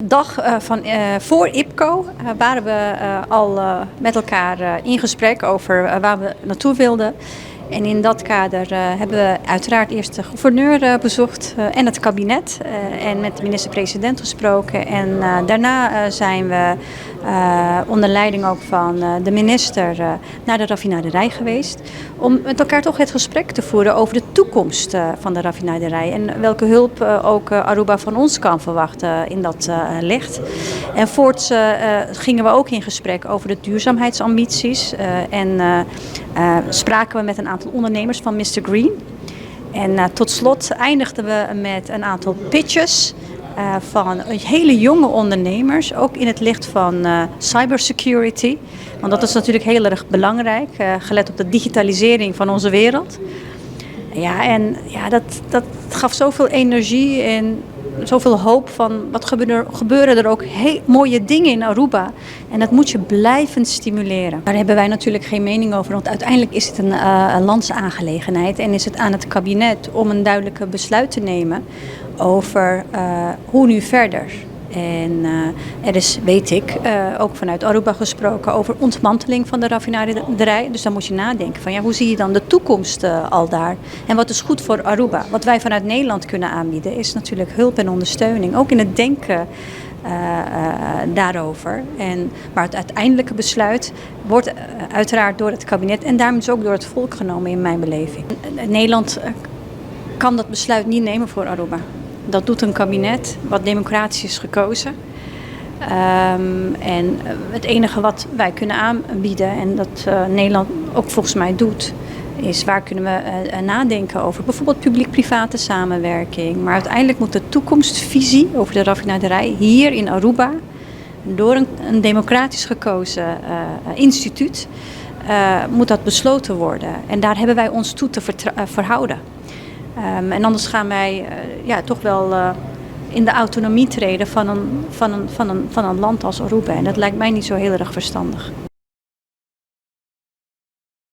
dag voor IPCO waren we al met elkaar in gesprek over waar we naartoe wilden. En in dat kader hebben we uiteraard eerst de gouverneur bezocht en het kabinet en met de minister-president gesproken. En daarna zijn we onder leiding ook van de minister naar de raffinaderij geweest. Om met elkaar toch het gesprek te voeren over de toekomst van de raffinaderij. En welke hulp ook Aruba van ons kan verwachten in dat licht. En voorts gingen we ook in gesprek over de duurzaamheidsambities. En spraken we met een aantal ondernemers van Mr. Green. En tot slot eindigden we met een aantal pitches van hele jonge ondernemers, ook in het licht van cybersecurity. Want dat is natuurlijk heel erg belangrijk, gelet op de digitalisering van onze wereld. Ja, en ja, dat gaf zoveel energie en zoveel hoop van wat gebeuren er ook heel mooie dingen in Aruba. En dat moet je blijvend stimuleren. Daar hebben wij natuurlijk geen mening over, want uiteindelijk is het een landsaangelegenheid. En is het aan het kabinet om een duidelijke besluit te nemen over hoe nu verder. En er is, weet ik, ook vanuit Aruba gesproken over ontmanteling van de raffinaderij. Dus dan moet je nadenken van ja, hoe zie je dan de toekomst al daar? En wat is goed voor Aruba? Wat wij vanuit Nederland kunnen aanbieden is natuurlijk hulp en ondersteuning. Ook in het denken daarover. Maar het uiteindelijke besluit wordt uiteraard door het kabinet en daarmee dus ook door het volk genomen in mijn beleving. Nederland kan dat besluit niet nemen voor Aruba. Dat doet een kabinet wat democratisch is gekozen. En het enige wat wij kunnen aanbieden en dat Nederland ook volgens mij doet, is waar kunnen we nadenken over bijvoorbeeld publiek-private samenwerking. Maar uiteindelijk moet de toekomstvisie over de raffinaderij hier in Aruba door een democratisch gekozen instituut moet dat besloten worden. En daar hebben wij ons toe te verhouden. En anders gaan wij toch wel in de autonomie treden van een land als Aruba. En dat lijkt mij niet zo heel erg verstandig.